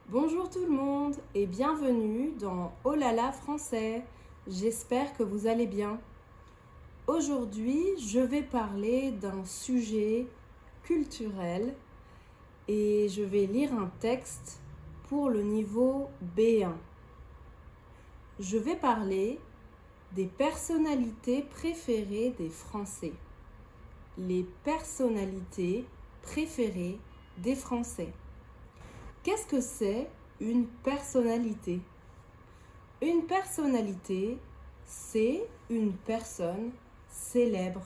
Bonjour tout le monde et bienvenue dans Oh là là français. J'espère que vous allez bien. Aujourd'hui, je vais parler d'un sujet culturel et je vais lire un texte pour le niveau B1. Je vais parler des personnalités préférées des Français. Les personnalités préférées des Français. Qu'est-ce que c'est une personnalité? Une personnalité, c'est une personne célèbre,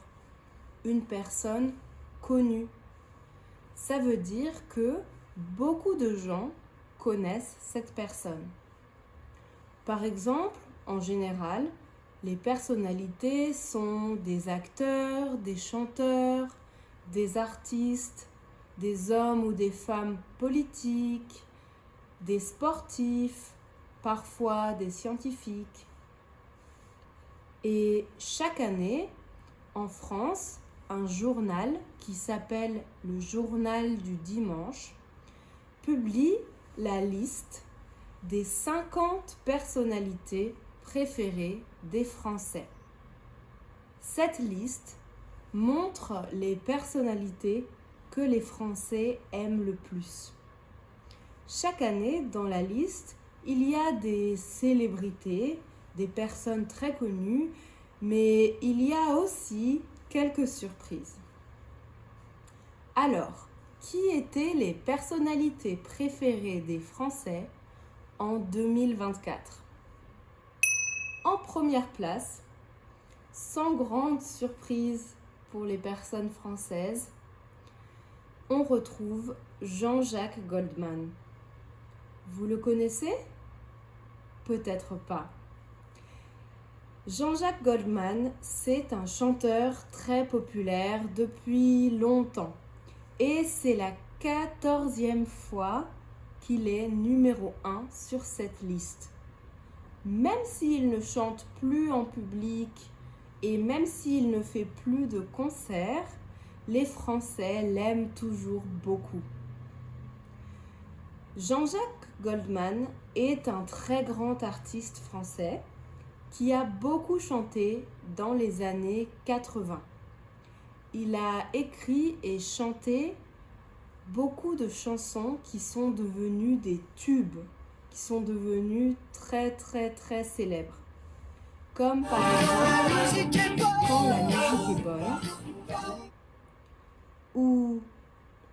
une personne connue. Ça veut dire que beaucoup de gens connaissent cette personne. Par exemple, en général, les personnalités sont des acteurs, des chanteurs, des artistes, des hommes ou des femmes politiques, des sportifs, parfois des scientifiques. Et chaque année, en France, un journal qui s'appelle le Journal du Dimanche publie la liste des 50 personnalités préférées des Français. Cette liste montre les personnalités que les Français aiment le plus. Chaque année, dans la liste, il y a des célébrités, des personnes très connues, mais il y a aussi quelques surprises. Alors, qui étaient les personnalités préférées des Français en 2024? En première place, sans grande surprise pour les personnes françaises, on retrouve Jean-Jacques Goldman. Vous le connaissez? Peut-être pas. Jean-Jacques Goldman, c'est un chanteur très populaire depuis longtemps. Et c'est la 14e fois qu'il est numéro 1 sur cette liste. Même s'il ne chante plus en public et même s'il ne fait plus de concerts, les Français l'aiment toujours beaucoup. Jean-Jacques Goldman est un très grand artiste français qui a beaucoup chanté dans les années 80. Il a écrit et chanté beaucoup de chansons qui sont devenues des tubes, qui sont devenues très célèbres. Comme par exemple Quand la musique est bonne ou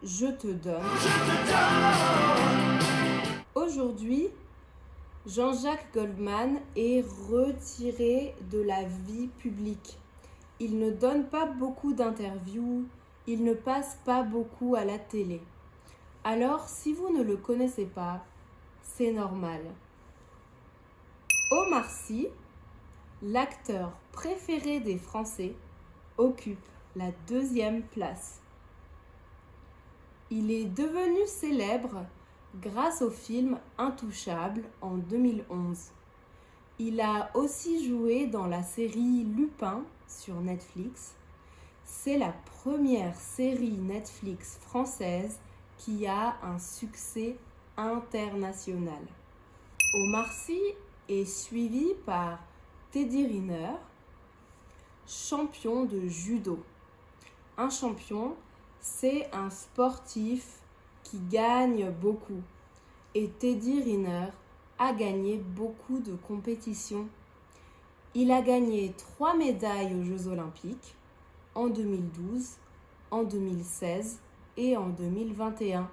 Je te donne. Aujourd'hui, Jean-Jacques Goldman est retiré de la vie publique. Il ne donne pas beaucoup d'interviews, il ne passe pas beaucoup à la télé. Alors, si vous ne le connaissez pas, c'est normal. Omar Sy, l'acteur préféré des Français, occupe la 2e place. Il est devenu célèbre grâce au film Intouchable en 2011. Il a aussi joué dans la série Lupin sur Netflix. C'est la première série Netflix française qui a un succès international. Omar Sy est suivi par Teddy Riner, champion de judo. Un champion, c'est un sportif qui gagne beaucoup. Et Teddy Riner a gagné beaucoup de compétitions. Il a gagné 3 médailles aux Jeux Olympiques en 2012, en 2016 et en 2021.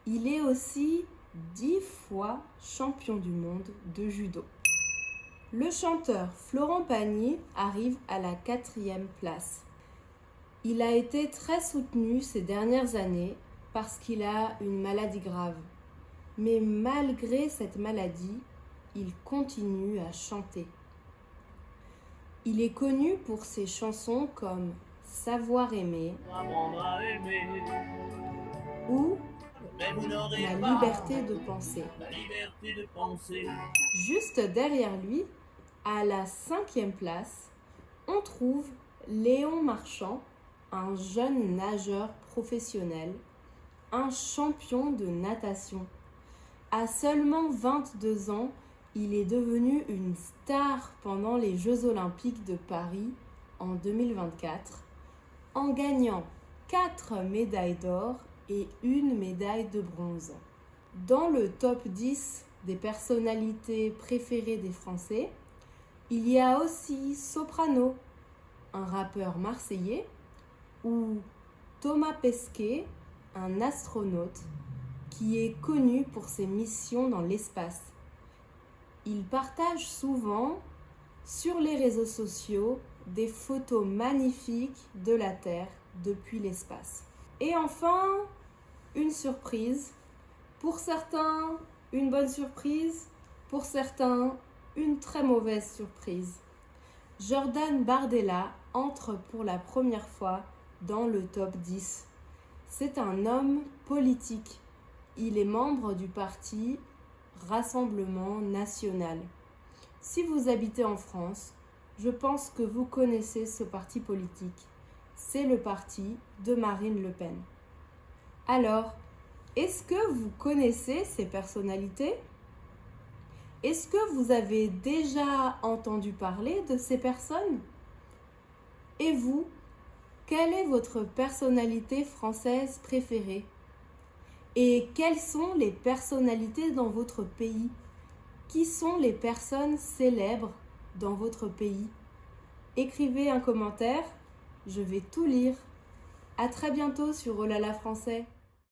Il est aussi 10 fois champion du monde de judo. Le chanteur Florent Pagny arrive à la 4e place. Il a été très soutenu ces dernières années parce qu'il a une maladie grave. Mais malgré cette maladie, il continue à chanter. Il est connu pour ses chansons comme Savoir aimer ou La liberté de penser. Juste derrière lui, à la 5e place, on trouve Léon Marchand, un jeune nageur professionnel, un champion de natation. À seulement 22 ans, il est devenu une star pendant les Jeux Olympiques de Paris en 2024, en gagnant 4 médailles d'or et une médaille de bronze. Dans le top 10 des personnalités préférées des Français, il y a aussi Soprano, un rappeur marseillais, ou Thomas Pesquet, un astronaute qui est connu pour ses missions dans l'espace. Il partage souvent sur les réseaux sociaux des photos magnifiques de la Terre depuis l'espace. Et enfin, une surprise. Pour certains, une bonne surprise. Pour certains, une très mauvaise surprise. Jordan Bardella entre pour la première fois dans le top 10. C'est un homme politique. Il est membre du parti Rassemblement National. Si vous habitez en France, je pense que vous connaissez ce parti politique. C'est le parti de Marine Le Pen. Alors, est-ce que vous connaissez ces personnalités ? Est-ce que vous avez déjà entendu parler de ces personnes ? Et vous, quelle est votre personnalité française préférée ? Et quelles sont les personnalités dans votre pays ? Qui sont les personnes célèbres dans votre pays ? Écrivez un commentaire, je vais tout lire. À très bientôt sur Oh là là français.